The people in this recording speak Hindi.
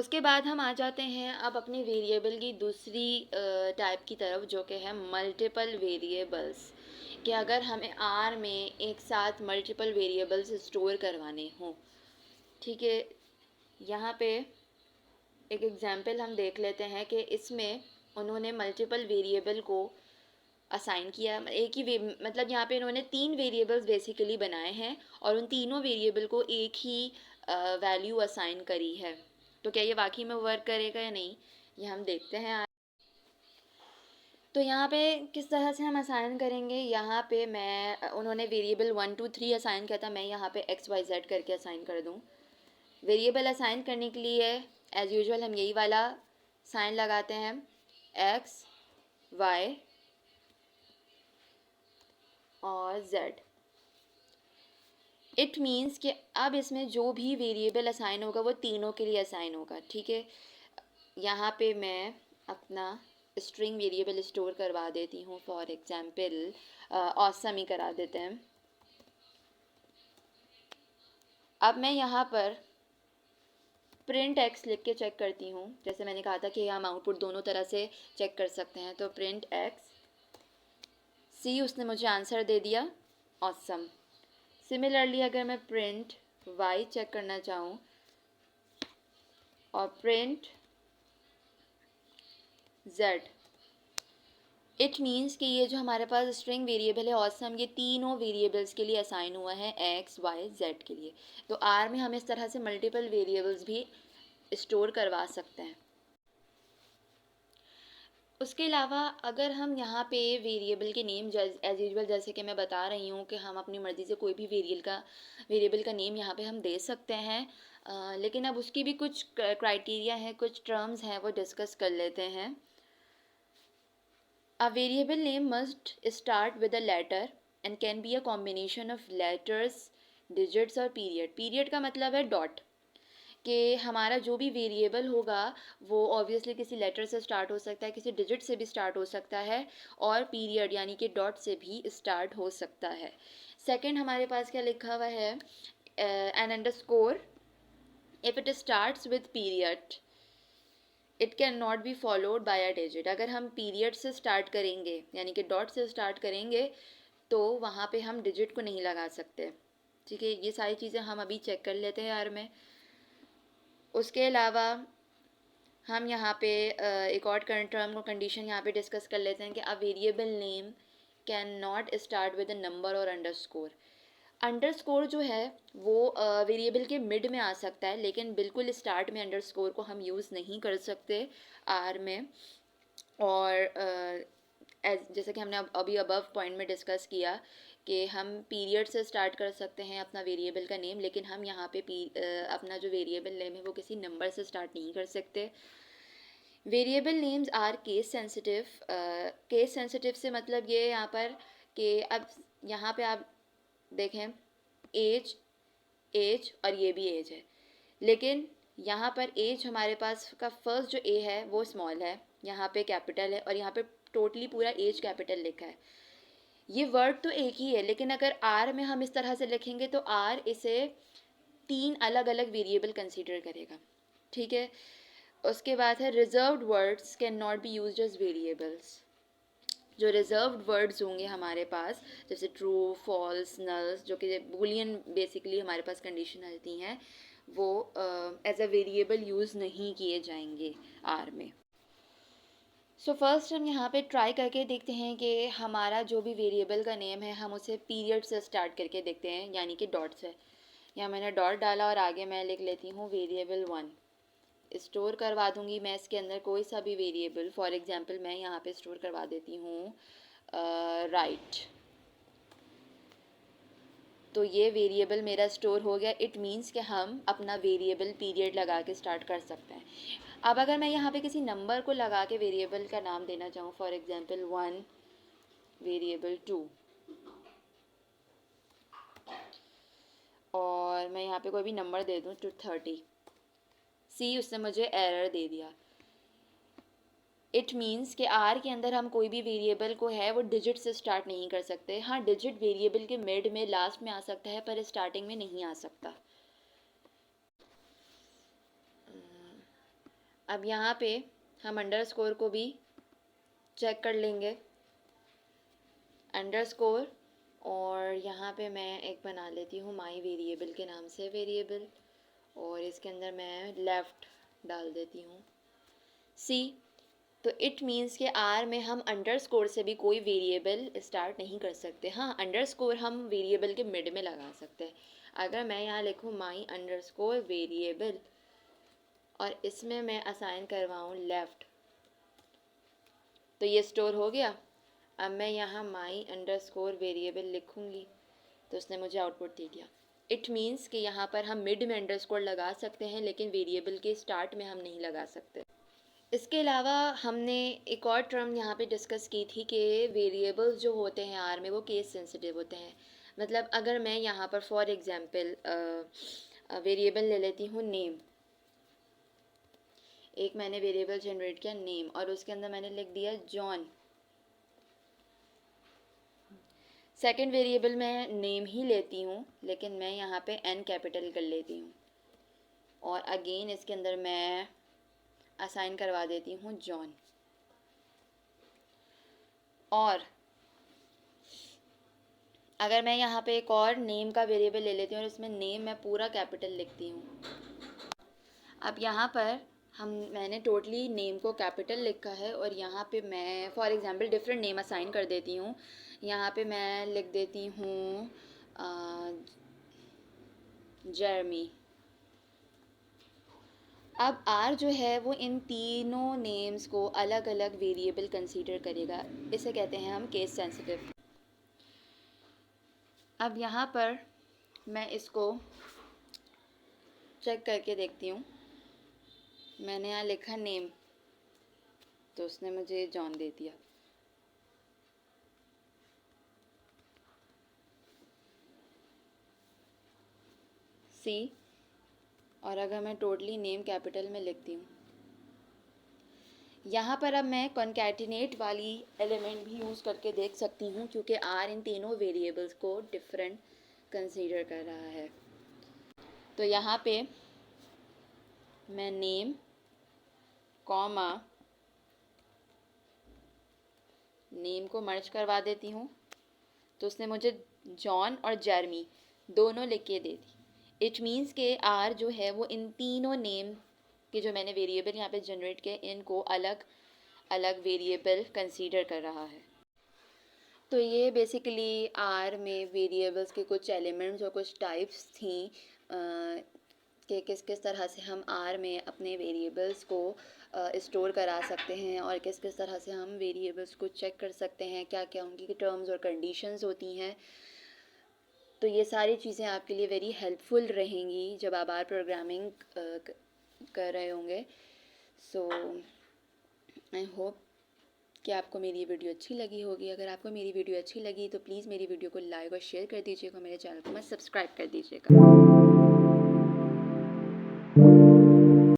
उसके बाद हम आ जाते हैं अब अपने वेरिएबल की दूसरी टाइप की तरफ, जो कि है मल्टीपल वेरिएबल्स। कि अगर हमें आर में एक साथ मल्टीपल वेरिएबल्स स्टोर करवाने हों। ठीक है, यहाँ पे एक एग्जांपल हम देख लेते हैं कि इसमें उन्होंने मल्टीपल वेरिएबल को असाइन किया। एक ही मतलब यहाँ पे इन्होंने 3 वेरिएबल्स बेसिकली बनाए हैं और उन तीनों वेरिएबल को एक ही वैल्यू असाइन करी है। तो क्या ये वाकई में वर्क करेगा या नहीं, ये हम देखते हैं। तो यहाँ पे किस तरह से हम असाइन करेंगे। यहाँ पे मैं उन्होंने वेरिएबल 1 2 3 असाइन किया था, मैं यहाँ पे एक्स वाई जेड करके असाइन कर दूँ। वेरिएबल असाइन करने के लिए एज़ यूजुअल हम यही वाला साइन लगाते हैं, एक्स वाई और जेड। इट मीन्स कि अब इसमें जो भी वेरिएबल असाइन होगा वो तीनों के लिए असाइन होगा। ठीक है, यहाँ पे मैं अपना स्ट्रिंग वेरिएबल स्टोर करवा देती हूँ। फॉर एग्जांपल ऑसम ही करा देते हैं। अब मैं यहाँ पर प्रिंट एक्स लिख के चेक करती हूँ। जैसे मैंने कहा था कि हम आउटपुट दोनों तरह से चेक कर सकते हैं। तो प्रिंट एक्स सी, उसने मुझे आंसर दे दिया ऑसम। सिमिलरली अगर मैं प्रिंट वाई चेक करना चाहूँ और प्रिंट जेड, इट मीन्स कि ये जो हमारे पास स्ट्रिंग वेरिएबल है ऑसम, ये तीनों वेरिएबल्स के लिए असाइन हुआ है, एक्स वाई जेड के लिए। तो आर में हम इस तरह से मल्टीपल वेरिएबल्स भी स्टोर करवा सकते हैं। उसके अलावा अगर हम यहाँ पे वेरिएबल के नेम एज यूजुअल जैसे कि मैं बता रही हूँ कि हम अपनी मर्ज़ी से कोई भी वेरिएबल का नेम यहाँ पे हम दे सकते हैं। लेकिन अब उसकी भी कुछ क्राइटेरिया है, कुछ टर्म्स हैं, वो डिस्कस कर लेते हैं। A variable name must start with a letter and can be a combination of letters, digits और period। Period का मतलब है डॉट, कि हमारा जो भी वेरिएबल होगा वो ऑब्वियसली किसी लेटर से स्टार्ट हो सकता है, किसी डिजिट से भी स्टार्ट हो सकता है, और पीरियड यानी कि डॉट से भी स्टार्ट हो सकता है। सेकंड हमारे पास क्या लिखा हुआ है, N underscore if it starts with period it can not be followed by a digit. अगर हम पीरियड से स्टार्ट करेंगे यानी कि डॉट से स्टार्ट करेंगे तो वहाँ पे हम डिजिट को नहीं लगा सकते। ठीक है, ये सारी चीज़ें हम अभी चेक कर लेते हैं यार में। उसके अलावा हम यहाँ पे एक और करंट टर्म को कंडीशन यहाँ पे डिस्कस कर लेते हैं कि a variable name can not start with a number और अंडरस्कोर। अंडरस्कोर जो है वो वेरिएबल के मिड में आ सकता है, लेकिन बिल्कुल स्टार्ट में अंडरस्कोर को हम यूज़ नहीं कर सकते आर में। और जैसे कि हमने अभी अबव पॉइंट में डिस्कस किया कि हम पीरियड से स्टार्ट कर सकते हैं अपना वेरिएबल का नेम, लेकिन हम यहाँ पे अपना जो वेरिएबल नेम है वो किसी नंबर से स्टार्ट नहीं कर सकते। Variable names are case sensitive. Case sensitive से मतलब ये यहाँ पर कि अब यहाँ पे आप देखें एज एज और ये भी एज है, लेकिन यहाँ पर एज हमारे पास का फर्स्ट जो ए है वो स्मॉल है, यहाँ पे कैपिटल है, और यहाँ पे टोटली पूरा एज कैपिटल लिखा है। ये वर्ड तो एक ही है, लेकिन अगर आर में हम इस तरह से लिखेंगे तो आर इसे 3 अलग अलग वेरिएबल कंसीडर करेगा। ठीक है, उसके बाद है reserved words can not be used as variables. जो रिजर्व्ड वर्ड्स होंगे हमारे पास जैसे ट्रू, फॉल्स, नल्स, जो कि बूलियन बेसिकली हमारे पास कंडीशन आती हैं, वो एज अ वेरिएबल यूज़ नहीं किए जाएंगे आर में। सो फर्स्ट हम यहाँ पे ट्राई करके देखते हैं कि हमारा जो भी वेरिएबल का नेम है हम उसे पीरियड से स्टार्ट करके देखते हैं, यानी कि डॉट से। यहाँ मैंने डॉट डाला और आगे मैं लिख लेती हूँ वेरिएबल 1। स्टोर करवा दूँगी मैं इसके अंदर कोई सा भी वेरिएबल। फॉर एग्जांपल मैं यहाँ पे स्टोर करवा देती हूँ राइट। तो ये वेरिएबल मेरा स्टोर हो गया। इट मीन्स कि हम अपना वेरिएबल पीरियड लगा के स्टार्ट कर सकते हैं। अब अगर मैं यहाँ पे किसी नंबर को लगा के वेरिएबल का नाम देना चाहूँ, फॉर एग्जांपल 1 वेरिएबल 2, और मैं यहाँ पे कोई भी नंबर दे दूँ 230, सी उसने मुझे एरर दे दिया। इट मीन्स कि आर के अंदर हम कोई भी वेरिएबल को है वो डिजिट से स्टार्ट नहीं कर सकते। हाँ, डिजिट वेरिएबल के मिड में, लास्ट में आ सकता है, पर स्टार्टिंग में नहीं आ सकता। अब यहाँ पे हम अंडरस्कोर को भी चेक कर लेंगे, अंडरस्कोर, और यहाँ पे मैं एक बना लेती हूँ माई वेरिएबल के नाम से वेरिएबल, और इसके अंदर मैं लेफ़्ट डाल देती हूँ सी। तो इट मीन्स कि आर में हम अंडरस्कोर से भी कोई वेरिएबल स्टार्ट नहीं कर सकते। हाँ, अंडरस्कोर हम वेरिएबल के मिड में लगा सकते हैं। अगर मैं यहाँ लिखूँ माई अंडरस्कोर वेरिएबल और इसमें मैं असाइन करवाऊँ लेफ़्ट, तो ये स्टोर हो गया। अब मैं यहाँ माई अंडरस्कोर वेरिएबल लिखूँगी तो उसने मुझे आउटपुट दे दिया। इट मीन्स कि यहाँ पर हम मिड में अंडरस्कोर लगा सकते हैं लेकिन वेरिएबल के स्टार्ट में हम नहीं लगा सकते। इसके अलावा हमने एक और टर्म यहाँ पे डिस्कस की थी कि वेरिएबल्स जो होते हैं आर में वो केस सेंसिटिव होते हैं। मतलब अगर मैं यहाँ पर फॉर एग्जांपल वेरिएबल ले लेती हूँ नेम, एक मैंने वेरिएबल जनरेट किया नेम और उसके अंदर मैंने लिख दिया जॉन। सेकंड वेरिएबल मैं नेम ही लेती हूँ लेकिन मैं यहाँ पे एन कैपिटल कर लेती हूँ और अगेन इसके अंदर मैं असाइन करवा देती हूँ जॉन। और अगर मैं यहाँ पे एक और नेम का वेरिएबल ले लेती हूँ और इसमें नेम मैं पूरा कैपिटल लिखती हूँ। अब यहाँ पर मैंने टोटली नेम को कैपिटल लिखा है और यहाँ पे मैं for example different name assign कर देती हूँ। यहाँ पे मैं लिख देती हूँ जर्मी। अब आर जो है वो इन तीनों नेम्स को अलग अलग वेरिएबल कंसीडर करेगा, इसे कहते हैं हम केस सेंसिटिव। अब यहाँ पर मैं इसको चेक करके देखती हूँ। मैंने यहाँ लिखा नेम तो उसने मुझे जॉन दे दिया। सी, और अगर मैं टोटली नेम कैपिटल में लिखती हूँ, यहाँ पर अब मैं कॉन्कैटिनेट वाली एलिमेंट भी यूज़ करके देख सकती हूँ क्योंकि आर इन तीनों वेरिएबल्स को डिफरेंट कंसीडर कर रहा है। तो यहाँ पे मैं नेम कॉमा नेम को मर्ज करवा देती हूँ तो उसने मुझे जॉन और जर्मी दोनों लिख के दे दी। इट मीन्स के आर जो है वो इन तीनों नेम के जो मैंने वेरिएबल यहाँ पे जनरेट किए इनको अलग अलग वेरिएबल कंसीडर कर रहा है। तो ये बेसिकली आर में वेरिएबल्स के कुछ एलिमेंट्स और कुछ टाइप्स थी कि किस किस तरह से हम आर में अपने वेरिएबल्स को स्टोर करा सकते हैं और किस किस तरह से हम वेरिएबल्स को चेक कर सकते हैं, क्या क्या उनकी टर्म्स और कंडीशंस होती हैं। तो ये सारी चीज़ें आपके लिए वेरी हेल्पफुल रहेंगी जब आप आर प्रोग्रामिंग कर रहे होंगे। सो आई होप कि आपको मेरी वीडियो अच्छी लगी होगी। अगर आपको मेरी वीडियो अच्छी लगी तो प्लीज़ मेरी वीडियो को लाइक और शेयर कर दीजिएगा, मेरे चैनल को मत सब्सक्राइब कर दीजिएगा।